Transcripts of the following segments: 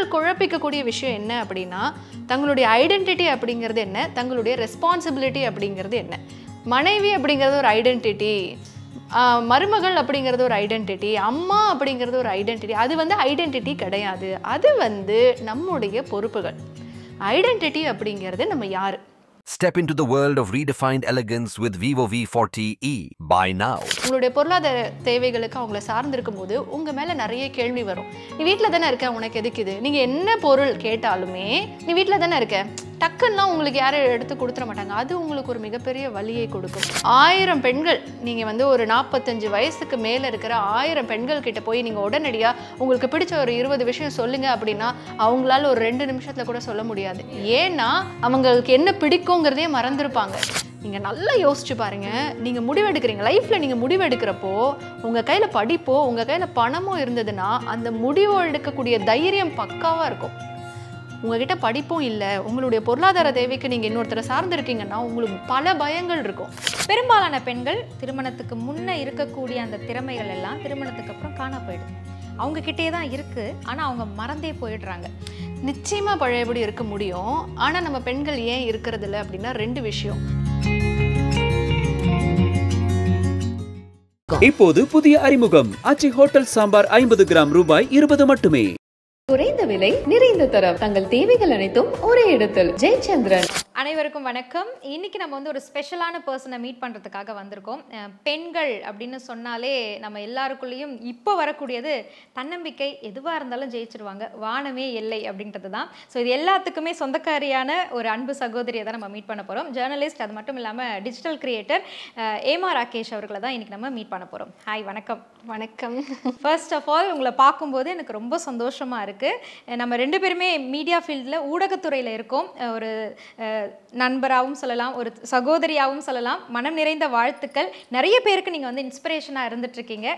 பெண்கள் குழப்பிக்கக்கூடிய விஷயம் என்ன அப்படின்னா, தங்களுடைய ஐடென்டிட்டி அப்படிங்கிறது என்ன, தங்களுடைய ரெஸ்பான்சிபிலிட்டி அப்படிங்கிறது என்ன. மனைவி அப்படிங்கிறது ஒரு ஐடென்டிட்டி, மருமகள் அப்படிங்கிறது ஒரு ஐடென்டிட்டி, அம்மா அப்படிங்கிறது ஒரு ஐடென்டிட்டி. அது வந்து ஐடென்டிட்டி கிடையாது, அது வந்து நம்முடைய பொறுப்புகள். ஐடென்டிட்டி அப்படிங்கிறது நம்ம யாரு. Step into the world of redefined elegance with Vivo V40e. Buy now. உங்களுடைய பொருளாதார தேவைகளுக்கு அவங்கள சார்ந்திருக்கும் போது உங்க மேல நிறைய கேள்வி வரும். நீ வீட்ல தானே இருக்க, உனக்கு எதுக்கு இது? நீங்க என்ன பொருள் கேட்டாலுமே நீ வீட்ல தானே இருக்க, டக்குன்னா உங்களுக்கு யாரும் எடுத்து கொடுத்துட மாட்டாங்க. அது உங்களுக்கு ஒரு மிகப்பெரிய வலியை கொடுக்கும். 1000 பெண்கள், நீங்க வந்து ஒரு 45 வயசுக்கு மேல இருக்கிற 1000 பெண்கள் கிட்ட போய் நீங்க உடனடியா உங்களுக்கு பிடிச்ச ஒரு 20 விஷயம் சொல்லுங்க அப்படின்னா அவங்களால ஒரு 2 நிமிஷத்துல கூட சொல்ல முடியாது. ஏன்னா அவங்களுக்கு என்ன பிடிக்குங்கிறதே மறந்துருப்பாங்க. நீங்க நல்லா யோசிச்சு பாருங்க. நீங்க முடிவெடுக்கிறீங்க, லைஃப்ல நீங்க முடிவெடுக்கிறப்போ உங்க கையில படிப்போ உங்க கையில பணமோ இருந்ததுன்னா அந்த முடிவு எடுக்கக்கூடிய தைரியம் பக்காவா இருக்கும். உங்ககிட்ட படிப்பும் இல்லை, உங்களுடைய பொருளாதார தேவைக்கு நீங்கள் இன்னொருத்தரை சார்ந்திருக்கீங்கன்னா உங்களுக்கு பல பயங்கள் இருக்கும். பெரும்பாலான பெண்கள் திருமணத்துக்கு முன்னே இருக்கக்கூடிய அந்த திறமைகள் எல்லாம் திருமணத்துக்கு அப்புறம் காணா போயிடுது. அவங்க கிட்டே தான் இருக்கு, ஆனால் அவங்க மறந்தே போயிடுறாங்க. நிச்சயமாக பழையபடி இருக்க முடியும். ஆனால் நம்ம பெண்கள் ஏன் இருக்கிறது இல்லை அப்படின்னா 2 விஷயம். இப்போது புதிய அறிமுகம் ஆச்சி ஹோட்டல் சாம்பார் 50 கிராம் ரூபாய் 20 மட்டுமே. குறைந்த விலை நிறைந்த தரம், தங்கள் தேவைகள் அனைத்தும் ஒரே இடத்தில். ஜெயச்சந்திரன். அனைவருக்கும் வணக்கம். இன்னைக்கு நம்ம வந்து ஒரு ஸ்பெஷலான பர்சனை மீட் பண்ணுறதுக்காக வந்திருக்கோம். பெண்கள் அப்படின்னு சொன்னாலே நம்ம எல்லாருக்குள்ளேயும் இப்போ வரக்கூடியது தன்னம்பிக்கை, எதுவாக இருந்தாலும் ஜெயிச்சிருவாங்க, வானமே எல்லை அப்படின்றது தான். ஸோ இது எல்லாத்துக்குமே சொந்தக்காரியான ஒரு அன்பு சகோதரியை தான் நம்ம மீட் பண்ண போகிறோம். ஜேர்னலிஸ்ட், அது மட்டும் இல்லாமல் டிஜிட்டல் கிரியேட்டர் ஏமா ராகேஷ் அவர்களை தான் இன்னைக்கு நம்ம மீட் பண்ண போகிறோம். ஹாய், வணக்கம். வணக்கம். ஃபர்ஸ்ட் ஆஃப் ஆல் உங்களை பார்க்கும்போது எனக்கு ரொம்ப சந்தோஷமாக இருக்குது. நம்ம 2 பேருமே மீடியா ஃபீல்டில் ஊடகத்துறையில் இருக்கோம். ஒரு நண்பராகவும் சொல்லலாம், ஒரு சகோதரியாகவும் சொல்லலாம். மனம் நிறைந்த வாழ்த்துக்கள். நிறைய பேருக்கு நீங்கள் வந்து இன்ஸ்பிரேஷனாக இருந்துகிட்ருக்கீங்க.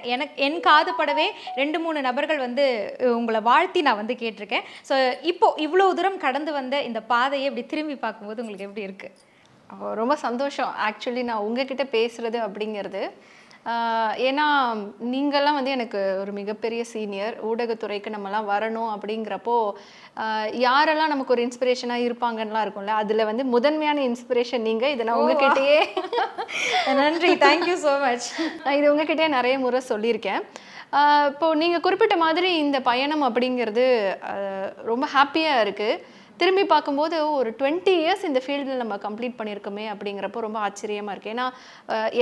என் காதுபடவே 2-3 நபர்கள் வந்து உங்களை வாழ்த்தி நான் வந்து கேட்டிருக்கேன். ஸோ இப்போது இவ்வளோ தூரம் கடந்து வந்த இந்த பாதையை இப்படி திரும்பி பார்க்கும்போது உங்களுக்கு எப்படி இருக்குது? ரொம்ப சந்தோஷம். ஆக்சுவலி நான் உங்ககிட்ட பேசுகிறது அப்படிங்கிறது ஏன்னா நீங்கள்லாம் வந்து எனக்கு ஒரு மிகப்பெரிய சீனியர். ஊடகத்துறைக்கு நம்மலாம் வரணும் அப்படிங்கிறப்போ யாரெல்லாம் நமக்கு ஒரு இன்ஸ்பிரேஷனாக இருப்பாங்கன்னெலாம் இருக்கும்ல, அதில் வந்து முதன்மையான இன்ஸ்பிரேஷன் நீங்கள். இதை நான் உங்ககிட்டயே நன்றி, தேங்க்யூ ஸோ மச். நான் இது உங்ககிட்டயே நிறைய முறை சொல்லியிருக்கேன். இப்போது நீங்கள் குறிப்பிட்ட மாதிரி இந்த பயணம் அப்படிங்கிறது ரொம்ப ஹாப்பியாக இருக்குது. திரும்பி பார்க்கும்போது ஒரு 20 இயர்ஸ் இந்த ஃபீல்டில் நம்ம கம்ப்ளீட் பண்ணியிருக்கோமே அப்படிங்கிறப்போ ரொம்ப ஆச்சரியமாக இருக்குது. ஏன்னா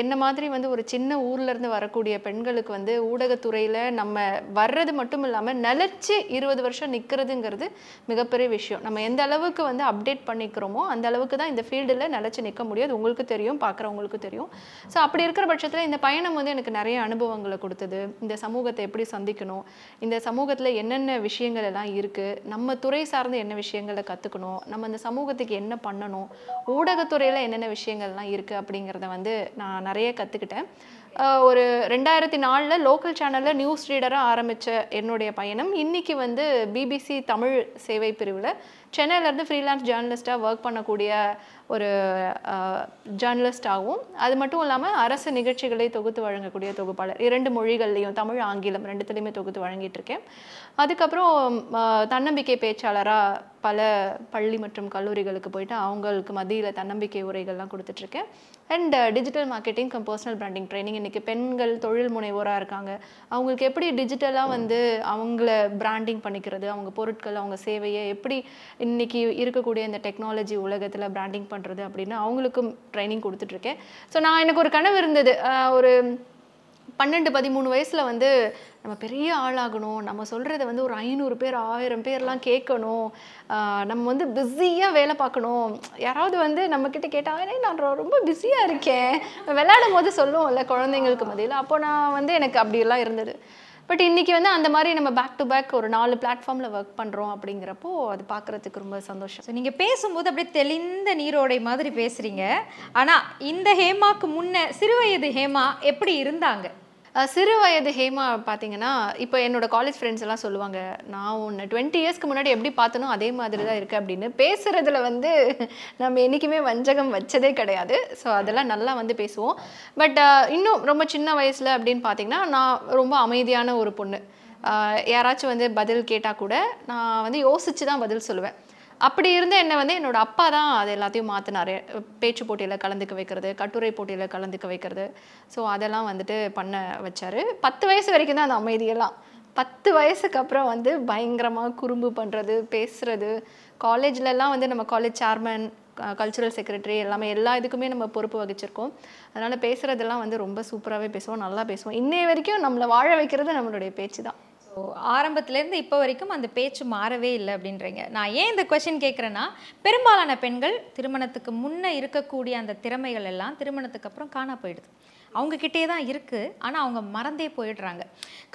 என்ன மாதிரி வந்து ஒரு சின்ன ஊர்லேருந்து வரக்கூடிய பெண்களுக்கு வந்து ஊடகத்துறையில் நம்ம வர்றது மட்டும் இல்லாமல் நிலச்சி 20 வருஷம் நிற்கிறதுங்கிறது மிகப்பெரிய விஷயம். நம்ம எந்த அளவுக்கு வந்து அப்டேட் பண்ணிக்கிறோமோ அந்த அளவுக்கு தான் இந்த ஃபீல்டில் நிலச்சி நிற்க முடியாது. உங்களுக்கு தெரியும், பார்க்குறவங்களுக்கு தெரியும். ஸோ அப்படி இருக்கிற பட்சத்தில் இந்த பயணம் வந்து எனக்கு நிறைய அனுபவங்களை கொடுத்தது. இந்த சமூகத்தை எப்படி சந்திக்கணும், இந்த சமூகத்தில் என்னென்ன விஷயங்கள் எல்லாம் இருக்குது, நம்ம துறை சார்ந்த என்ன விஷயங்களை கற்றுக்கணும், நம்ம இந்த சமூகத்துக்கு என்ன பண்ணணும், ஊடகத்துறையில் என்னென்ன விஷயங்கள்லாம் இருக்குது அப்படிங்கிறத வந்து நான் நிறைய கற்றுக்கிட்டேன். ஒரு 2004 லோக்கல் சேனலில் நியூஸ் ரீடராக ஆரம்பித்த என்னுடைய பயணம் இன்றைக்கி வந்து பிபிசி தமிழ் சேவை பிரிவில் சென்னையிலேருந்து ஃப்ரீலான்ஸ் ஜேர்னலிஸ்ட்டாக ஒர்க் பண்ணக்கூடிய ஒரு ஜேர்னலிஸ்டாகவும், அது மட்டும் இல்லாமல் அரசு நிகழ்ச்சிகளை தொகுத்து வழங்கக்கூடிய தொகுப்பாளர். 2 மொழிகள்லையும், தமிழ் ஆங்கிலம் 2த்துலையுமே தொகுத்து வழங்கிட்டுருக்கேன். அதுக்கப்புறம் தன்னம்பிக்கை பேச்சாளராக பல பள்ளி மற்றும் கல்லூரிகளுக்கு போயிட்டு அவங்களுக்கு மத்தியில் தன்னம்பிக்கை உரைகள்லாம் கொடுத்துட்ருக்கேன். And digital marketing come personal branding training. இன்றைக்கி பெண்கள் தொழில் முனைவோராக இருக்காங்க, அவங்களுக்கு எப்படி டிஜிட்டலாக வந்து அவங்கள பிராண்டிங் பண்ணிக்கிறது, அவங்க பொருட்கள் அவங்க சேவையை எப்படி இன்றைக்கி இருக்கக்கூடிய இந்த டெக்னாலஜி உலகத்தில் பிராண்டிங் பண்ணுறது அப்படின்னு அவங்களுக்கும் ட்ரைனிங் கொடுத்துட்ருக்கேன். ஸோ எனக்கு ஒரு கனவு இருந்தது. ஒரு 12-13 வயசில் வந்து நம்ம பெரிய ஆளாகணும், நம்ம சொல்கிறத வந்து ஒரு 500 பேர் 1000 பேர்லாம் கேட்கணும், நம்ம வந்து பிஸியாக வேலை பார்க்கணும். யாராவது வந்து நம்மக்கிட்ட கேட்டால் நான் ரொம்ப பிஸியாக இருக்கேன், விளையாடும் போது சொல்லுவோம்ல குழந்தைங்களுக்கு மத்தியில், அப்போ நான் வந்து எனக்கு அப்படியெல்லாம் இருந்தது. பட் இன்றைக்கி வந்து அந்த மாதிரி நம்ம பேக் டு பேக் ஒரு 4 பிளாட்ஃபார்மில் ஒர்க் பண்ணுறோம் அப்படிங்கிறப்போ அது பார்க்குறதுக்கு ரொம்ப சந்தோஷம். ஸோ நீங்கள் பேசும்போது அப்படியே தெளிந்த நீரோடை மாதிரி பேசுகிறீங்க. ஆனால் இந்த ஹேமாக்கு முன்ன சிறுவயது ஹேமா எப்படி இருந்தாங்க? சிறு வயது ஹேமா பார்த்தீங்கன்னா, இப்போ என்னோட காலேஜ் ஃப்ரெண்ட்ஸ் எல்லாம் சொல்லுவாங்க, நான் உன்னை 20 இயர்ஸ்க்கு முன்னாடி எப்படி பார்த்தனோ அதே மாதிரி தான் இருக்குது அப்படின்னு. பேசுகிறதுல வந்து நம்ம என்றைக்குமே வஞ்சகம் வச்சதே கிடையாது. ஸோ அதெல்லாம் நல்லா வந்து பேசுவோம். பட் இன்னும் ரொம்ப சின்ன வயசில் அப்படின்னு பார்த்தீங்கன்னா, நான் ரொம்ப அமைதியான ஒரு பொண்ணு. யாராச்சும் வந்து பதில் கேட்டால் கூட நான் வந்து யோசித்து தான் பதில் சொல்லுவேன். அப்படி இருந்த என்னை வந்து என்னோட அப்பா தான் அது எல்லாத்தையும் மாற்றினார். பேச்சு போட்டியில் கலந்துக்க வைக்கிறது, கட்டுரை போட்டியில் கலந்துக்க வைக்கிறது. ஸோ அதெல்லாம் வந்துட்டு பண்ண வச்சார். 10 வயசு வரைக்கும் தான் அந்த அமைதியெல்லாம். 10 வயசுக்கு அப்புறம் வந்து பயங்கரமாக குறும்பு பண்ணுறது, பேசுகிறது. காலேஜ்லலாம் வந்து நம்ம காலேஜ் சேர்மன், கல்ச்சுரல் செக்ரட்டரி எல்லாமே எல்லா இதுக்குமே நம்ம பொறுப்பு வகிச்சிருக்கோம். அதனால் பேசுகிறதெல்லாம் வந்து ரொம்ப சூப்பராகவே பேசுவோம், நல்லா பேசுவோம். இன்னைய வரைக்கும் நம்மளை வாழ வைக்கிறது நம்மளுடைய பேச்சு தான். ஸோ ஆரம்பத்துலேருந்து இப்போ வரைக்கும் அந்த பேச்சு மாறவே இல்லை அப்படின்றீங்க. நான் ஏன் இந்த கொஷின் கேட்குறேன்னா, பெரும்பாலான பெண்கள் திருமணத்துக்கு முன்னே இருக்கக்கூடிய அந்த திறமைகள் எல்லாம் திருமணத்துக்கு அப்புறம் காணா போயிடுது. அவங்கக்கிட்டே தான் இருக்குது, ஆனால் அவங்க மறந்தே போயிடுறாங்க.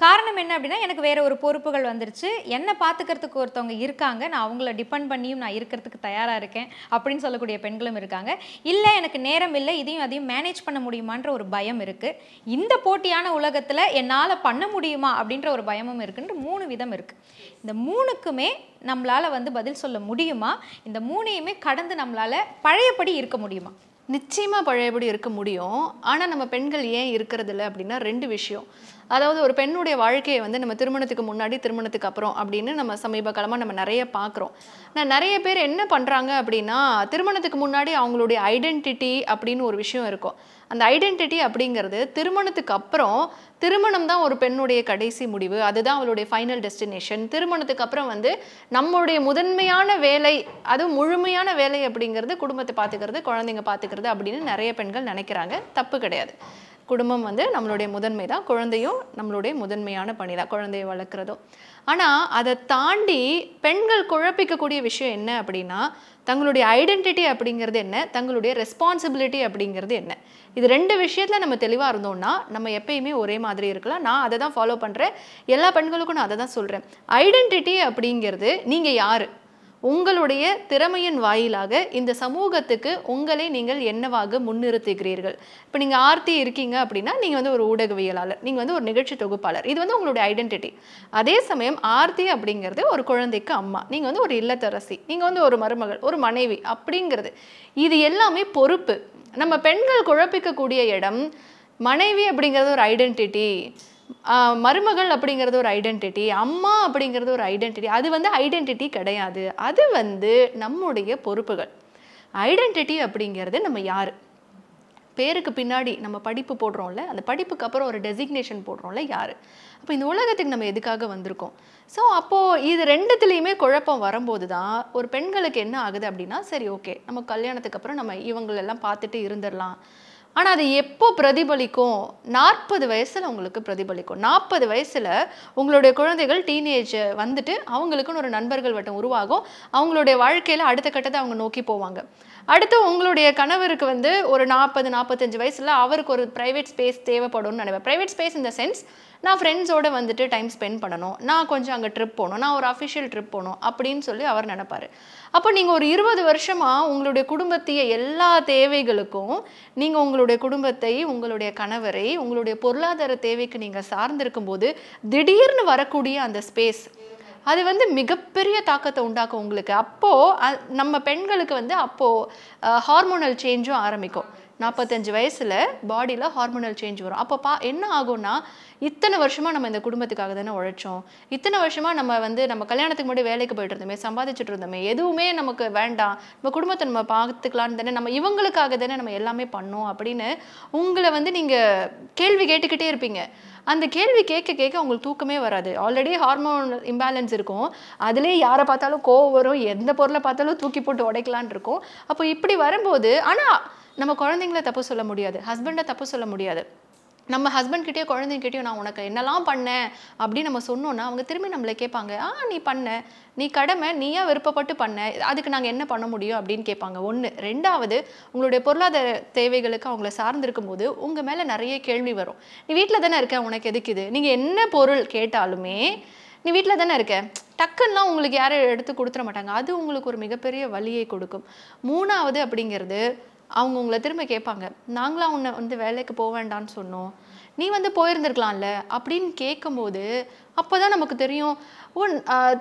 காரணம் என்ன அப்படின்னா, எனக்கு வேறு ஒரு பொறுப்புகள் வந்துருச்சு, என்னை பார்த்துக்கிறதுக்கு ஒருத்தவங்க இருக்காங்க, நான் அவங்கள டிபெண்ட் பண்ணியும் நான் இருக்கிறதுக்கு தயாராக இருக்கேன் அப்படின்னு சொல்லக்கூடிய பெண்களும் இருக்காங்க. இல்லை எனக்கு நேரம் இல்லை, இதையும் அதையும் மேனேஜ் பண்ண முடியுமான்ற ஒரு பயம் இருக்குது. இந்த போட்டியான உலகத்தில் என்னால் பண்ண முடியுமா அப்படின்ற ஒரு பயமும் இருக்குன்ற 3 விதம் இருக்குது. இந்த 3க்குமே நம்மளால் வந்து பதில் சொல்ல முடியுமா? இந்த 3ஐயுமே கடந்து நம்மளால் பழையபடி இருக்க முடியுமா? நிச்சயமாக பழையபடி இருக்க முடியும். ஆனால் நம்ம பெண்கள் ஏன் இருக்கிறதில்ல அப்படின்னா 2 விஷயம். அதாவது ஒரு பெண்ணுடைய வாழ்க்கையை வந்து நம்ம திருமணத்துக்கு முன்னாடி, திருமணத்துக்கு அப்புறம் அப்படின்னு நம்ம சமீப காலமாக நம்ம நிறைய பார்க்குறோம். நான் நிறைய பேர் என்ன பண்ணுறாங்க அப்படின்னா, திருமணத்துக்கு முன்னாடி அவங்களுடைய ஐடென்டிட்டி அப்படின்னு ஒரு விஷயம் இருக்கும். அந்த ஐடென்டிட்டி அப்படிங்கிறது திருமணத்துக்கு அப்புறம், திருமணம் தான் ஒரு பெண்ணுடைய கடைசி முடிவு, அதுதான் அவளுடைய ஃபைனல் டெஸ்டினேஷன். திருமணத்துக்கு அப்புறம் வந்து நம்மளுடைய முதன்மையான வேலை, அதுவும் முழுமையான வேலை அப்படிங்கிறது குடும்பத்தை பார்த்துக்கிறது, குழந்தைங்க பார்த்துக்கிறது அப்படின்னு நிறைய பெண்கள் நினைக்கிறாங்க. தப்பு கிடையாது. குடும்பம் வந்து நம்மளுடைய முதன்மை தான், குழந்தையும் நம்மளுடைய முதன்மையான பணி தான், குழந்தையை வளர்க்குறதும். ஆனால் அதை தாண்டி பெண்கள் குழப்பிக்கக்கூடிய விஷயம் என்ன அப்படின்னா, தங்களுடைய ஐடென்டிட்டி அப்படிங்கிறது என்ன, தங்களுடைய ரெஸ்பான்சிபிலிட்டி அப்படிங்கிறது என்ன. இது 2 விஷயத்தில் நம்ம தெளிவாக இருந்தோம்னா நம்ம எப்பயுமே ஒரே மாதிரி இருக்கலாம். நான் அதை தான் ஃபாலோ பண்ணுறேன். எல்லா பெண்களுக்கும் நான் அதை தான் சொல்கிறேன். ஐடென்டிட்டி அப்படிங்கிறது நீங்கள் யார், உங்களுடைய திறமையின் வாயிலாக இந்த சமூகத்துக்கு உங்களை நீங்கள் என்னவாக முன்னிறுத்துகிறீர்கள். இப்போ நீங்கள் ஆர்த்தி இருக்கீங்க அப்படின்னா நீங்கள் வந்து ஒரு ஊடகவியலாளர், நீங்கள் வந்து ஒரு நிகழ்ச்சி தொகுப்பாளர், இது வந்து உங்களுடைய ஐடென்டிட்டி. அதே சமயம் ஆர்த்தி அப்படிங்கிறது ஒரு குழந்தைக்கு அம்மா, நீங்கள் வந்து ஒரு இல்லத்தரசி, நீங்கள் வந்து ஒரு மருமகள், ஒரு மனைவி அப்படிங்கிறது. இது எல்லாமே பொறுப்பு. நம்ம பெண்கள் குழப்பிக்கக்கூடிய இடம், மனைவி அப்படிங்கிறது ஒரு ஐடென்டிட்டி, மருமகள் அப்படிங்கிறது ஒரு ஐடென்டிட்டி, அம்மா அப்படிங்கிறது ஒரு ஐடென்டிட்டி. அது வந்து ஐடென்டிட்டி கிடையாது, அது வந்து நம்முடைய பொறுப்புகள். ஐடென்டிட்டி அப்படிங்கிறது நம்ம யார், பேருக்கு பின்னாடி நம்ம படிப்பு போடுறோம்ல, அந்த படிப்புக்கு அப்புறம் ஒரு டெசிக்னேஷன் போடுறோம்ல, யார். அப்போ இந்த உலகத்துக்கு நம்ம எதுக்காக வந்திருக்கோம். ஸோ அப்போது இது 2துலேயுமே குழப்பம் வரும்போது தான் ஒரு பெண்களுக்கு என்ன ஆகுது அப்படின்னா, சரி ஓகே நம்ம கல்யாணத்துக்கு அப்புறம் நம்ம இவங்களெல்லாம் பார்த்துட்டு இருந்துடலாம். ஆனால் அது எப்போ பிரதிபலிக்கும், 40 வயசில் உங்களுக்கு பிரதிபலிக்கும். 40 வயசில் உங்களுடைய குழந்தைகள் டீனேஜ் வந்துட்டு அவங்களுக்குன்னு ஒரு நண்பர்கள் வட்டம் உருவாகும். அவங்களுடைய வாழ்க்கையில் அடுத்த கட்டத்தை அவங்க நோக்கி போவாங்க. அடுத்து உங்களுடைய கணவருக்கு வந்து ஒரு 40-45 வயசில் அவருக்கு ஒரு ப்ரைவேட் ஸ்பேஸ் தேவைப்படும்னு நினைப்பேன். ப்ரைவேட் ஸ்பேஸ் இந்த சென்ஸ், நான் ஃப்ரெண்ட்ஸோடு வந்துட்டு டைம் ஸ்பெண்ட் பண்ணணும், நான் கொஞ்சம் அங்கே ட்ரிப் போகணும், நான் ஒரு அஃபிஷியல் ட்ரிப் போகணும் அப்படின்னு சொல்லி அவர் நினைப்பார். அப்போ நீங்கள் ஒரு 20 வருஷமாக உங்களுடைய குடும்பத்தைய எல்லா தேவைகளுக்கும் நீங்கள் உங்களுடைய குடும்பத்தை, உங்களுடைய கணவரை, உங்களுடைய பொருளாதார தேவைக்கு நீங்கள் சார்ந்திருக்கும் போது திடீர்னு வரக்கூடிய அந்த ஸ்பேஸ், அது வந்து மிகப்பெரிய தாக்கத்தை உண்டாக்கும் உங்களுக்கு. அப்போது நம்ம பெண்களுக்கு வந்து அப்போது ஹார்மோனல் சேஞ்சும் ஆரம்பிக்கும். 45 வயசில் பாடியில் ஹார்மோனல் சேஞ்ச் வரும். அப்போ என்ன ஆகும்னா, இத்தனை வருஷமாக நம்ம இந்த குடும்பத்துக்காக தானே உழைச்சோம், இத்தனை வருஷமாக நம்ம வந்து நம்ம கல்யாணத்துக்கு முன்னாடி வேலைக்கு போயிட்டு இருந்தோமே, சம்பாதிச்சுட்டு இருந்தோமே, எதுவுமே நமக்கு வேண்டாம், நம்ம குடும்பத்தை நம்ம பார்த்துக்கலான்னு தானே, நம்ம இவங்களுக்காக தானே நம்ம எல்லாமே பண்ணோம் அப்படின்னு உங்களை வந்து நீங்கள் கேள்வி கேட்டுக்கிட்டே இருப்பீங்க. அந்த கேள்வி கேட்க கேட்க உங்களுக்கு தூக்கமே வராது. ஆல்ரெடி ஹார்மோன் இம்பேலன்ஸ் இருக்கும், அதுலேயே யாரை பார்த்தாலும் கோவம் வரும், எந்த பொருளை பார்த்தாலும் தூக்கி போட்டு உடைக்கலான் இருக்கும். அப்போ இப்படி வரும்போது, ஆனால் நம்ம குழந்தைங்கள தப்பு சொல்ல முடியாது, ஹஸ்பண்டை தப்பு சொல்ல முடியாது. நம்ம ஹஸ்பண்ட்கிட்டயோ குழந்தைங்கிட்டயோ நான் உனக்கு என்னெல்லாம் பண்ணேன் அப்படின்னு நம்ம சொன்னோன்னா அவங்க திரும்பி நம்மளை கேட்பாங்க, நீ பண்ண, நீ கடமை, நீயா விருப்பப்பட்டு பண்ண, அதுக்கு நாங்கள் என்ன பண்ண முடியும் அப்படின்னு கேட்பாங்க. 1. 2வது, உங்களுடைய பொருளாதார தேவைகளுக்கு அவங்கள சார்ந்திருக்கும் போது உங்கள் மேலே நிறைய கேள்வி வரும். நீ வீட்டில் தானே இருக்க, உனக்கு எதுக்கு இது, நீங்கள் என்ன பொருள் கேட்டாலுமே நீ வீட்டில் தானே இருக்க, டக்குன்னா உங்களுக்கு யாரும் எடுத்து கொடுத்துட மாட்டாங்க. அது உங்களுக்கு ஒரு மிகப்பெரிய வலியை கொடுக்கும். 3வது அப்படிங்கிறது, அவங்க உங்களை திரும்ப கேட்பாங்க, நாங்களாம் உன்னை வந்து வேலைக்கு போக வேண்டான்னு சொன்னோம், நீ வந்து போயிருந்திருக்கலாம்ல அப்படின்னு கேட்கும்போது அப்போ தான் நமக்கு தெரியும்.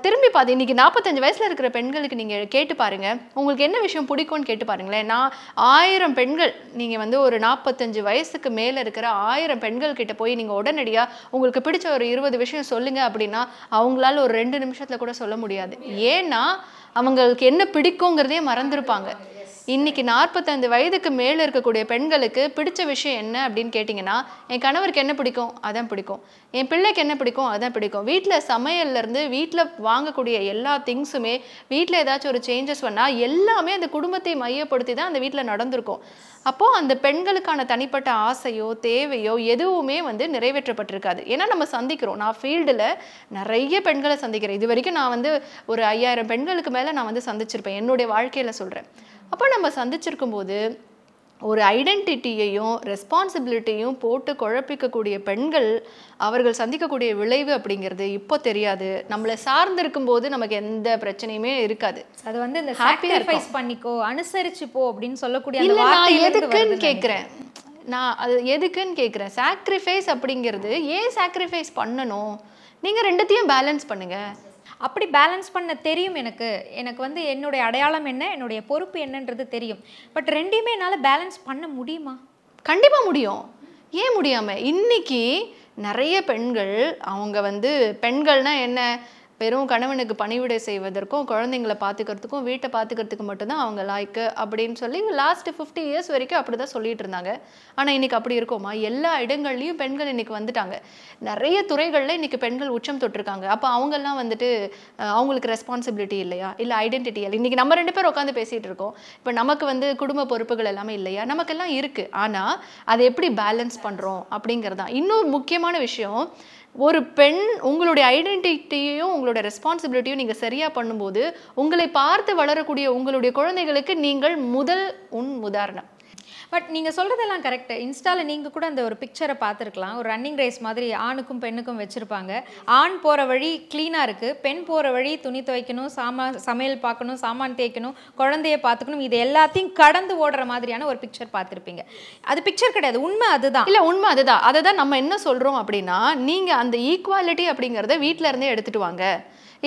திரும்பி பார்த்து இன்றைக்கி 45 வயசில் இருக்கிற பெண்களுக்கு நீங்கள் கேட்டு பாருங்கள், உங்களுக்கு என்ன விஷயம் பிடிக்கும்னு கேட்டு பாருங்களேன். நான் 1000 பெண்கள், நீங்கள் வந்து ஒரு 45 வயசுக்கு மேலே இருக்கிற 1000 பெண்கள் கிட்ட போய் நீங்கள் உடனடியாக உங்களுக்கு பிடிச்ச ஒரு 20 விஷயம் சொல்லுங்கள் அப்படின்னா அவங்களால ஒரு 2 நிமிஷத்தில் கூட சொல்ல முடியாது. ஏன்னா அவங்களுக்கு என்ன பிடிக்குங்கிறதே மறந்துருப்பாங்க. இன்னைக்கு 45 வயதுக்கு மேலே இருக்கக்கூடிய பெண்களுக்கு பிடிச்ச விஷயம் என்ன அப்படின்னு கேட்டிங்கன்னா, என் கணவருக்கு என்ன பிடிக்கும் அதான் பிடிக்கும், என் பிள்ளைக்கு என்ன பிடிக்கும் அதான் பிடிக்கும். வீட்டில் சமையல்லேருந்து வீட்டில் வாங்கக்கூடிய எல்லா திங்ஸுமே, வீட்டில் ஏதாச்சும் ஒரு சேஞ்சஸ் பண்ணால் எல்லாமே அந்த குடும்பத்தை மையப்படுத்தி தான் அந்த வீட்டில் நடந்திருக்கும். அப்போது அந்த பெண்களுக்கான தனிப்பட்ட ஆசையோ தேவையோ எதுவுமே வந்து நிறைவேற்றப்பட்டிருக்காது. ஏன்னா நம்ம சந்திக்கிறோம். நான் ஃபீல்டில் நிறைய பெண்களை சந்திக்கிறேன். இது வரைக்கும் நான் வந்து ஒரு 5000 பெண்களுக்கு மேலே நான் வந்து சந்திச்சிருப்பேன், என்னுடைய வாழ்க்கையில் சொல்கிறேன். அப்போ நம்ம சந்திச்சிருக்கும் போது ஒரு ஐடென்டிட்டியையும் ரெஸ்பான்சிபிலிட்டியும் போட்டு குழப்பிக்கக்கூடிய பெண்கள் அவர்கள் சந்திக்கக்கூடிய விளைவு அப்படிங்கிறது இப்போ தெரியாது. நம்மளை சார்ந்திருக்கும் போது நமக்கு எந்த பிரச்சனையுமே இருக்காது. அது வந்து இந்த சாக்ரிஃபைஸ் பண்ணிக்கோ, அனுசரிச்சு போ அப்படின்னு சொல்லக்கூடிய இல்லை, நான் எதுக்குன்னு கேட்குறேன். நான் அது எதுக்குன்னு கேட்குறேன். சாக்ரிஃபைஸ் அப்படிங்கிறது ஏன் சாக்ரிஃபைஸ் பண்ணணும்? நீங்கள் ரெண்டுத்தையும் பேலன்ஸ் பண்ணுங்கள். அப்படி பேலன்ஸ் பண்ண தெரியும் எனக்கு. எனக்கு வந்து என்னுடைய அடையாளம் என்ன, என்னுடைய பொறுப்பு என்னன்றது தெரியும். பட் ரெண்டையுமே என்னால் பேலன்ஸ் பண்ண முடியுமா? கண்டிப்பாக முடியும். ஏன் முடியாமல்? இன்னைக்கு நிறைய பெண்கள், அவங்க வந்து பெண்கள்னா என்ன, வெறும் கணவனுக்கு பணிவிடை செய்வதற்கும் குழந்தைங்களை பார்த்துக்கிறதுக்கும் வீட்டை பார்த்துக்கிறதுக்கு மட்டும்தான் அவங்க லாய்க்கு அப்படின்னு சொல்லி லாஸ்ட் 50 இயர்ஸ் வரைக்கும் அப்படி தான் சொல்லிட்டு இருந்தாங்க. ஆனால் இன்னைக்கு அப்படி இருக்கோமா? எல்லா இடங்கள்லையும் பெண்கள் இன்னைக்கு வந்துட்டாங்க. நிறைய துறைகளில் இன்னைக்கு பெண்கள் உச்சம் தொட்டிருக்காங்க. அப்போ அவங்கெல்லாம் வந்துட்டு அவங்களுக்கு ரெஸ்பான்சிபிலிட்டி இல்லையா, இல்லை ஐடென்டிட்டி இல்லை? இன்னைக்கு நம்ம 2 பேர் உட்காந்து பேசிகிட்டு இருக்கோம். இப்போ நமக்கு வந்து குடும்ப பொறுப்புகள் எல்லாமே இல்லையா? நமக்கெல்லாம் இருக்குது. ஆனால் அதை எப்படி பேலன்ஸ் பண்ணுறோம் அப்படிங்கிறது தான் இன்னொரு முக்கியமான விஷயம். ஒரு பெண் உங்களுடைய ஐடென்டிட்டியையும் உங்களோட ரெஸ்பான்சிபிலிட்டியும் நீங்கள் சரியாக பண்ணும்போது உங்களை பார்த்து வளரக்கூடிய உங்களுடைய குழந்தைகளுக்கு நீங்கள் முதல் உதாரணம். பட் நீங்கள் சொல்கிறதெல்லாம் கரெக்டு. இன்ஸ்டாவில் நீங்கள் கூட அந்த ஒரு பிக்சரை பார்த்துருக்கலாம். ஒரு ரன்னிங் ரேஸ் மாதிரி ஆணுக்கும் பெண்ணுக்கும் வச்சுருப்பாங்க. ஆண் போகிற வழி க்ளீனாக இருக்குது, பெண் போகிற வழி துணி துவைக்கணும், சமையல் பார்க்கணும், சாமான் தேய்க்கணும், குழந்தைய பார்த்துக்கணும், இது எல்லாத்தையும் கடந்து ஓடுற மாதிரியான ஒரு பிக்சர் பார்த்துருப்பீங்க. அது பிக்சர் கிடையாது, உண்மை அதுதான். இல்லை, உண்மை அதுதான். அதை தான் நம்ம என்ன சொல்கிறோம் அப்படின்னா, நீங்கள் அந்த ஈக்குவாலிட்டி அப்படிங்கிறத வீட்டில் இருந்தே எடுத்துகிட்டு வாங்க.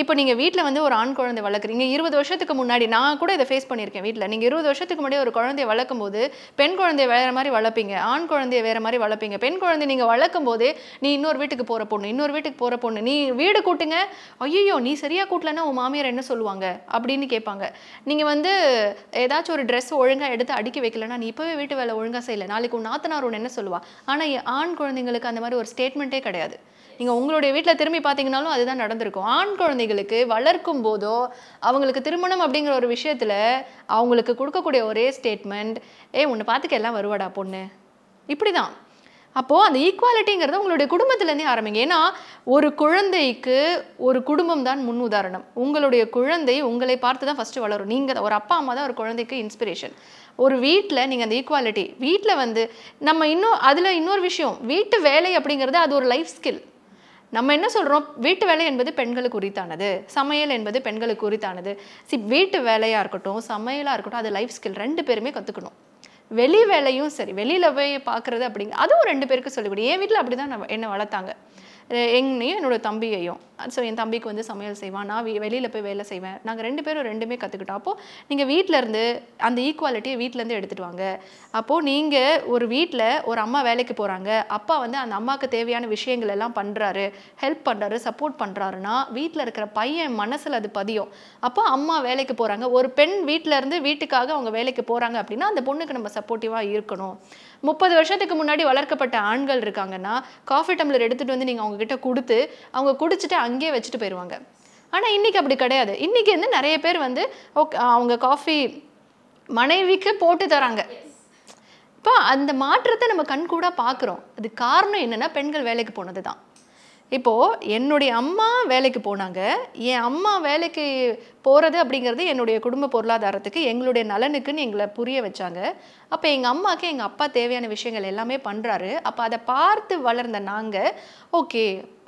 இப்போ நீங்கள் வீட்டில் வந்து ஒரு ஆண் குழந்தை வளர்க்குறீங்க. 20 வருஷத்துக்கு முன்னாடி நான் கூட இதை ஃபேஸ் பண்ணியிருக்கேன் வீட்டில். நீங்கள் 20 வருஷத்துக்கு முன்னாடி ஒரு குழந்தைய வளர்க்கும் போது பெண் குழந்தைய வேறு மாதிரி வளர்ப்பீங்க, ஆண் குழந்தைய வேறு மாதிரி வளர்ப்பீங்க. பெண் குழந்தை நீங்கள் வளர்க்கும் போது நீ இன்னொரு வீட்டுக்கு போகிற பொண்ணு, இன்னொரு வீட்டுக்கு போகிற பொண்ணு, நீ வீடு கூட்டுங்க, ஐயோ நீ சரியாக கூட்டலன்னா உன் மாமியார் என்ன சொல்லுவாங்க அப்படின்னு கேட்பாங்க. நீங்கள் வந்து ஏதாச்சும் ஒரு ட்ரெஸ் ஒழுங்காக எடுத்து அடுக்கி வைக்கலன்னா நீ இப்போவே வீட்டு வேலை ஒழுங்காக செய்யலை, நாளைக்கு உன் நாத்தனார் ஒன்று என்ன சொல்லுவா? ஆனால் ஆண் குழந்தைங்களுக்கு அந்த மாதிரி ஒரு ஸ்டேட்மெண்ட்டே கிடையாது. நீங்கள் உங்களுடைய வீட்டில் திரும்பி பார்த்தீங்கன்னாலும் அதுதான் நடந்திருக்கும். ஆண் குழந்தைகளுக்கு வளர்க்கும் போதோ அவங்களுக்கு திருமணம் அப்படிங்கிற ஒரு விஷயத்தில் அவங்களுக்கு கொடுக்கக்கூடிய ஒரே ஸ்டேட்மெண்ட், உன்னை பார்த்துக்க எல்லாம் வருவாடா பொண்ணு, இப்படி தான். அப்போது அந்த ஈக்குவாலிட்டிங்கிறது உங்களுடைய குடும்பத்துலேருந்தே ஆரம்பிங்க. ஏன்னா ஒரு குழந்தைக்கு ஒரு குடும்பம் தான் முன் உதாரணம். உங்களுடைய குழந்தை உங்களை பார்த்து தான் ஃபஸ்ட்டு வளரும். நீங்கள் ஒரு அப்பா அம்மா தான் ஒரு குழந்தைக்கு இன்ஸ்பிரேஷன். ஒரு வீட்டில் நீங்கள் அந்த ஈக்குவாலிட்டி வீட்டில் வந்து நம்ம அதில் இன்னொரு விஷயம், வீட்டு வேலை அப்படிங்கிறது அது ஒரு லைஃப் ஸ்கில். நம்ம என்ன சொல்கிறோம், வீட்டு வேலை என்பது பெண்களுக்கு உரித்தானது, சமையல் என்பது பெண்களுக்கு உரித்தானது. வீட்டு வேலையாக இருக்கட்டும் சமையலாக இருக்கட்டும் அது லைஃப் ஸ்கில், 2 பேருமே கற்றுக்கணும். வெளி வேலையும் சரி, வெளியில் போய் பார்க்குறது அப்படிங்க அதுவும் 2 பேருக்கு சொல்லிவிடு. என் வீட்டில் அப்படி தான் என்னை வளர்த்தாங்க, என்னையும் என்னோட தம்பியையும். ஸோ என் தம்பிக்கு வந்து சமையல் செய்வான், நான் வெளியில் போய் வேலை செய்வேன். நாங்கள் 2 பேரும் 2மே கற்றுக்கிட்டோம். அப்போது நீங்கள் வீட்டிலேருந்து அந்த ஈக்குவாலிட்டியை வீட்டிலேருந்து எடுத்துகிட்டு வாங்க. அப்போது நீங்கள் ஒரு வீட்டில் ஒரு அம்மா வேலைக்கு போகிறாங்க, அப்பா வந்து அந்த அம்மாவுக்கு தேவையான விஷயங்கள் எல்லாம் பண்ணுறாரு, ஹெல்ப் பண்ணுறாரு, சப்போர்ட் பண்ணுறாருன்னா வீட்டில் இருக்கிற பையன் மனசில் அது பதியும். அப்போ அம்மா வேலைக்கு போகிறாங்க, ஒரு பெண் வீட்டிலேருந்து வீட்டுக்காக அவங்க வேலைக்கு போகிறாங்க அப்படின்னா அந்த பொண்ணுக்கு நம்ம சப்போர்ட்டிவாக இருக்கணும். 30 வருஷத்துக்கு முன்னாடி வளர்க்கப்பட்ட ஆண்கள் இருக்காங்கன்னா காஃபி டம்ளர் எடுத்துகிட்டு வந்து நீங்கள் அவங்கக்கிட்ட கொடுத்து அவங்க குடிச்சிட்டு அங்கேயே வச்சுட்டு போயிடுவாங்க. ஆனால் இன்றைக்கி அப்படி கிடையாது. இன்றைக்கி வந்து நிறைய பேர் வந்து அவங்க காஃபி மனைவிக்கு போட்டு தராங்க. இப்போ அந்த மாற்றத்தை நம்ம கண்கூடாக பார்க்குறோம். அது காரணம் என்னென்னா பெண்கள் வேலைக்கு போனது தான். இப்போது என்னுடைய அம்மா வேலைக்கு போனாங்க, என் அம்மா வேலைக்கு போகிறது அப்படிங்கிறது என்னுடைய குடும்ப பொருளாதாரத்துக்கு எங்களுடைய நலனுக்குன்னு எங்களை புரிய வச்சாங்க. அப்போ எங்கள் அம்மாவுக்கு எங்கள் அப்பா தேவையான விஷயங்கள் எல்லாமே பண்ணுறாரு. அப்போ அதை பார்த்து வளர்ந்த நாங்கள் ஓகே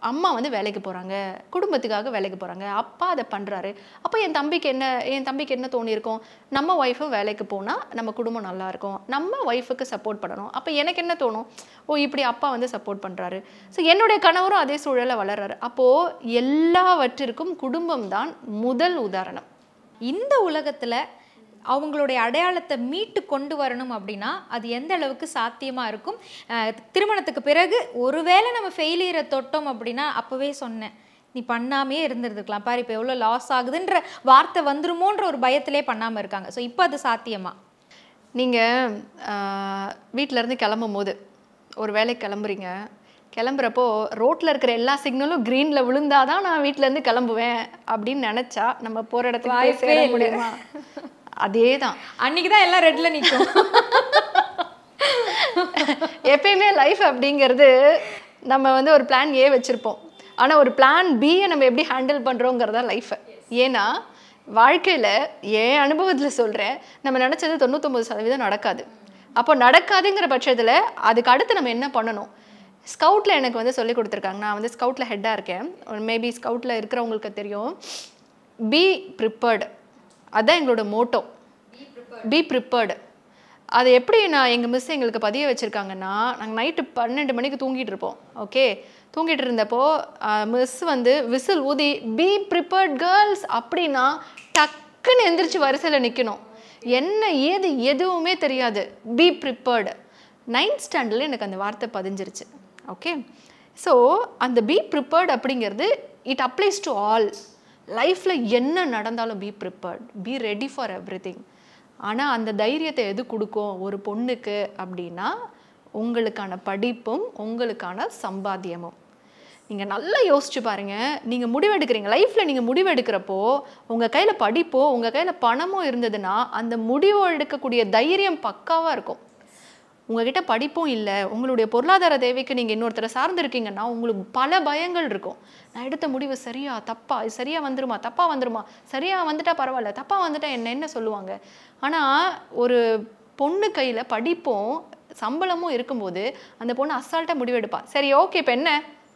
அம்மா வந்து வேலைக்கு போகிறாங்க, குடும்பத்துக்காக வேலைக்கு போகிறாங்க, அப்பா அதை பண்ணுறாரு. அப்போ என் தம்பிக்கு என்ன தோணியிருக்கும், நம்ம ஒய்ஃபும் வேலைக்கு போனால் நம்ம குடும்பம் நல்லாயிருக்கும், நம்ம ஒய்ஃபுக்கு சப்போர்ட் பண்ணணும். அப்போ எனக்கு என்ன தோணும், இப்படி அப்பா வந்து சப்போர்ட் பண்ணுறாரு, ஸோ என்னுடைய கணவரும் அதே சூழலில் வளர்றாரு. அப்போது எல்லாவற்றிற்கும் குடும்பம் தான் முதல் உதாரணம். இந்த உலகத்தில் அவங்களுடைய அடையாளத்தை மீட்டு கொண்டு வரணும் அப்படின்னா அது எந்த அளவுக்கு சாத்தியமாக இருக்கும்? திருமணத்துக்கு பிறகு ஒருவேளை நம்ம ஃபெயிலியரை தொட்டோம் அப்படின்னா, அப்போவே சொன்னேன், நீ பண்ணாமே இருந்துருக்கலாம் பாரு, இப்போ எவ்வளோ லாஸ் ஆகுதுன்ற வார்த்தை வந்துருமோன்ற ஒரு பயத்திலே பண்ணாமல் இருக்காங்க. ஸோ இப்போ அது சாத்தியமா? நீங்கள் வீட்டிலேருந்து கிளம்பும் போது ஒரு வேலைக்கு கிளம்புறீங்க, கிளம்புறப்போ ரோட்டில் இருக்கிற எல்லா சிக்னலும் க்ரீனில் விழுந்தாதான் நான் வீட்டிலேருந்து கிளம்புவேன் அப்படின்னு நினச்சா நம்ம போகிற இடத்துக்கு சேர முடியுமா? அதே தான். அன்னைக்கு தான் எல்லாம் ரெட்ல நிற்கும். எப்பயுமே லைஃப் அப்படிங்கிறது நம்ம வந்து ஒரு பிளான் ஏ வச்சுருப்போம், ஆனால் ஒரு பிளான் பியை நம்ம எப்படி ஹேண்டில் பண்ணுறோங்கிறதா லைஃபை. ஏன்னா வாழ்க்கையில் என் அனுபவத்தில் சொல்கிறேன், நம்ம நினச்சது 99% நடக்காது. அப்போ நடக்காதுங்கிற பட்சத்தில் அதுக்கு அடுத்து நம்ம என்ன பண்ணணும்? ஸ்கவுட்டில் எனக்கு வந்து சொல்லி கொடுத்துருக்காங்க. நான் வந்து ஸ்கவுட்டில் ஹெட்டாக இருக்கேன். மேபி ஸ்கவுட்டில் இருக்கிறவங்களுக்கு தெரியும், பி ப்ரிப்பேர்டு. அதுதான் எங்களோட மோட்டோ, பி ப்ரிப்பேர்டு. அது எப்படி நான் எங்கள் மிஸ் எங்களுக்கு பதிய வச்சுருக்காங்கன்னா, நாங்கள் நைட்டு 12 மணிக்கு தூங்கிட்டு இருப்போம். ஓகே, தூங்கிட்டு இருந்தப்போ மிஸ் வந்து விசில் ஊதி பி ப்ரிப்பேர்ட் கேர்ள்ஸ் அப்படின்னா டக்குன்னு எந்திரிச்சு வரிசையில் நிற்கணும். என்ன ஏது எதுவுமே தெரியாது, பி ப்ரிப்பேர்டு. 9th ஸ்டாண்டர்டில் எனக்கு அந்த வார்த்தை பதிஞ்சிருச்சு. ஓகே, ஸோ அந்த பி ப்ரிப்பேர்ட் அப்படிங்கிறது இட் அப்ளைஸ் டு ஆல். லைஃப்பில் என்ன நடந்தாலும் be prepared, be ready for everything. ஆனால் அந்த தைரியத்தை எது கொடுக்கும் ஒரு பொண்ணுக்கு அப்படின்னா, உங்களுக்கான படிப்பும் உங்களுக்கான சம்பாத்தியமும். நீங்கள் நல்லா யோசிச்சு பாருங்கள், நீங்கள் முடிவெடுக்கிறீங்க லைஃப்பில், நீங்கள் முடிவெடுக்கிறப்போ உங்கள் கையில் படிப்போ உங்கள் கையில் பணமோ இருந்ததுன்னா அந்த முடிவு எடுக்கக்கூடிய தைரியம் பக்காவாக இருக்கும். உங்ககிட்ட படிப்பும் இல்லை, உங்களுடைய பொருளாதார தேவைக்கு நீங்கள் இன்னொருத்தரை சார்ந்திருக்கீங்கன்னா உங்களுக்கு பல பயங்கள் இருக்கும். நான் எடுத்த முடிவு சரியா தப்பா, இது சரியாக வந்துருமா தப்பாக வந்துருமா, சரியாக வந்துட்டா பரவாயில்ல, தப்பாக வந்துட்டா என்ன சொல்லுவாங்க. ஆனால் ஒரு பொண்ணு கையில் படிப்பும் சம்பளமும் இருக்கும்போது அந்த பொண்ணு அசால்ட்டாக முடிவெடுப்பா. சரி ஓகே, இப்போ என்ன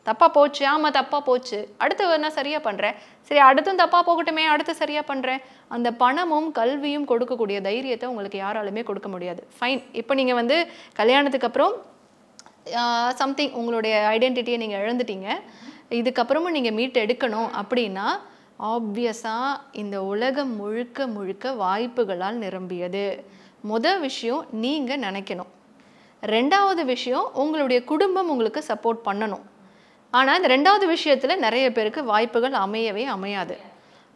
தப்பாக போச்சு, ஆமாம் தப்பாக போச்சு, அடுத்து நான் சரியாக பண்ணுறேன், சரி அடுத்தும் தப்பாக போகட்டுமே, அடுத்து சரியாக பண்ணுறேன். அந்த பணமும் கல்வியும் கொடுக்கக்கூடிய தைரியத்தை உங்களுக்கு யாராலுமே கொடுக்க முடியாது. ஃபைன், இப்போ நீங்கள் வந்து கல்யாணத்துக்கு அப்புறம் சம்திங் உங்களுடைய ஐடென்டிட்டியை நீங்கள் இழந்துட்டீங்க, இதுக்கப்புறமும் நீங்கள் மீட் எடுக்கணும் அப்படின்னா ஆப்வியஸாக இந்த உலகம் முழுக்க முழுக்க வாய்ப்புகளால் நிரம்பியது. முதல் விஷயம் நீங்கள் நினைக்கணும். ரெண்டாவது விஷயம் உங்களுடைய குடும்பம் உங்களுக்கு சப்போர்ட் பண்ணணும். ஆனால் இந்த ரெண்டாவது விஷயத்தில் நிறைய பேருக்கு வாய்ப்புகள் அமையவே அமையாது.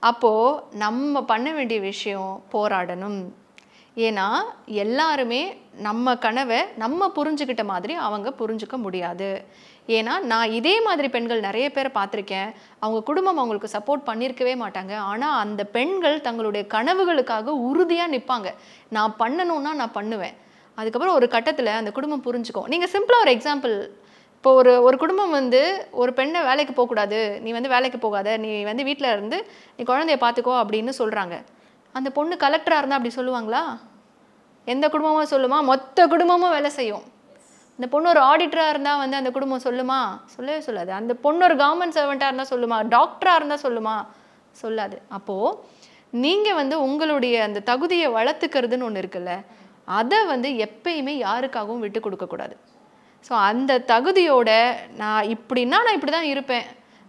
அப்போது நம்ம பண்ண வேண்டிய விஷயம் போராடணும். ஏன்னா எல்லாருமே நம்ம கனவை நம்ம புரிஞ்சுக்கிட்ட மாதிரி அவங்க புரிஞ்சுக்க முடியாது. ஏன்னா நான் இதே மாதிரி பெண்கள் நிறைய பேரை பார்த்துருக்கேன், அவங்க குடும்பம் அவங்களுக்கு சப்போர்ட் பண்ணியிருக்கவே மாட்டாங்க. ஆனால் அந்த பெண்கள் தங்களுடைய கனவுகளுக்காக உறுதியாக நிற்பாங்க. நான் பண்ணணும்னா நான் பண்ணுவேன். அதுக்கப்புறம் ஒரு கட்டத்தில் அந்த குடும்பம் புரிஞ்சுக்கும். நீங்கள் சிம்பிளாக ஒரு எக்ஸாம்பிள், இப்போ ஒரு குடும்பம் வந்து ஒரு பெண்ணை வேலைக்கு போகக்கூடாது, நீ வந்து வேலைக்கு போகாத, நீ வந்து வீட்டில் இருந்து நீ குழந்தைய பார்த்துக்கோ அப்படின்னு சொல்கிறாங்க. அந்த பொண்ணு கலெக்டராக இருந்தால் அப்படி சொல்லுவாங்களா? எந்த குடும்பமும் சொல்லுமா? மொத்த குடும்பமும் வேலை செய்யும். அந்த பொண்ணு ஒரு ஆடிட்டராக இருந்தால் வந்து அந்த குடும்பம் சொல்லுமா? சொல்லவே சொல்லாது. அந்த பொண்ணு ஒரு கவர்மெண்ட் சர்வெண்ட்டாக இருந்தால் சொல்லுமா? டாக்டராக இருந்தால் சொல்லுமா? சொல்லாது. அப்போது நீங்கள் வந்து உங்களுடைய அந்த தகுதியை வளர்த்துக்கிறதுன்னு ஒன்று இருக்குல்ல, அதை வந்து எப்பயுமே யாருக்காகவும் விட்டு கொடுக்கக்கூடாது. ஸோ அந்த தகுதியோட நான் இப்படின்னா நான் இப்படி தான் இருப்பேன்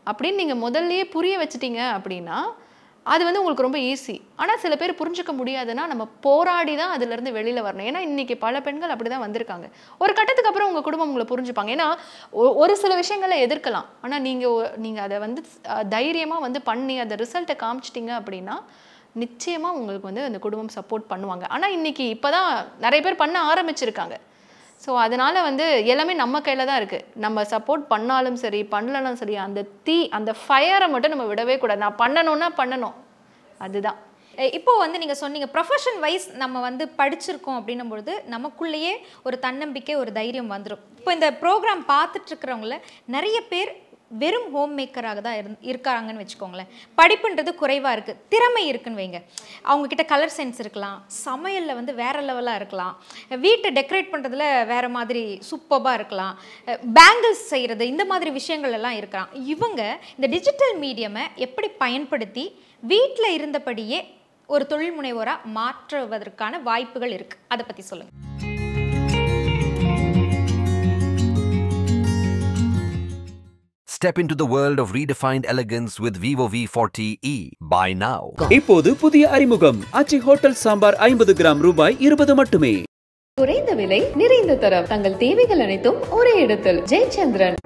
அப்படின்னு நீங்கள் முதல்லையே புரிய வச்சுட்டீங்க அப்படின்னா அது வந்து உங்களுக்கு ரொம்ப ஈஸி. ஆனால் சில பேர் புரிஞ்சுக்க முடியாதுன்னா நம்ம போராடி தான் அதுலேருந்து வெளியில் வரணும். ஏன்னா இன்றைக்கி பல பெண்கள் அப்படி தான் வந்திருக்காங்க. ஒரு கட்டத்துக்கு அப்புறம் உங்கள் குடும்பம் உங்களை புரிஞ்சுப்பாங்க. ஏன்னா ஒரு சில விஷயங்களை எதிர்க்கலாம், ஆனால் நீங்கள் அதை வந்து தைரியமாக வந்து பண்ணி அதை ரிசல்ட்டை காமிச்சிட்டிங்க அப்படின்னா நிச்சயமாக உங்களுக்கு வந்து அந்த குடும்பம் சப்போர்ட் பண்ணுவாங்க. ஆனால் இன்றைக்கி இப்போ தான் நிறைய பேர் பண்ண ஆரம்பிச்சிருக்காங்க. ஸோ அதனால் வந்து எல்லாமே நம்ம கையில் தான் இருக்குது. நம்ம சப்போர்ட் பண்ணாலும் சரி பண்ணலனாலும் சரி அந்த ஃபயரை மட்டும் நம்ம விடவே கூடாது. நான் பண்ணணும்னா பண்ணணும், அதுதான். இப்போ வந்து நீங்கள் சொன்னீங்க ப்ரொஃபஷன் வைஸ் நம்ம வந்து படிச்சிருக்கோம் அப்படின்னும் பொழுது நமக்குள்ளேயே ஒரு தன்னம்பிக்கை ஒரு தைரியம் வந்துடும். இப்போ இந்த ப்ரோக்ராம் பார்த்துட்ருக்கிறவங்கள நிறைய பேர் வெறும் ஹோம் மேக்கராக தான் இருக்காங்கன்னு வச்சுக்கோங்களேன். படிப்புன்றது குறைவாக இருக்குது, திறமை இருக்குன்னு வைங்க. அவங்கக்கிட்ட கலர் சென்ஸ் இருக்கலாம், சமையலில் வந்து வேறு லெவலாக இருக்கலாம், வீட்டை டெக்கரேட் பண்ணுறதுல வேறு மாதிரி சூப்பராக இருக்கலாம், பேங்கிள்ஸ் செய்கிறது, இந்த மாதிரி விஷயங்கள் எல்லாம் இருக்கலாம். இவங்க இந்த டிஜிட்டல் மீடியமை எப்படி பயன்படுத்தி வீட்டில் இருந்தபடியே ஒரு தொழில் முனைவோராக மாற்றுவதற்கான வாய்ப்புகள் இருக்குது, அதை பற்றி சொல்லுங்கள். Step into the world of redefined elegance with Vivo V40e. Buy now. இப்போது புதிய அறிமுகம் ஆச்சி ஹோட்டல் சாம்பார் 50 கிராம் ரூபாய் 20 மட்டுமே. குறைந்த விலை நிறைந்த தரம், தங்கள் தேவைகள் அனைத்தும் ஒரே இடத்தில். ஜெயச்சந்திரன்.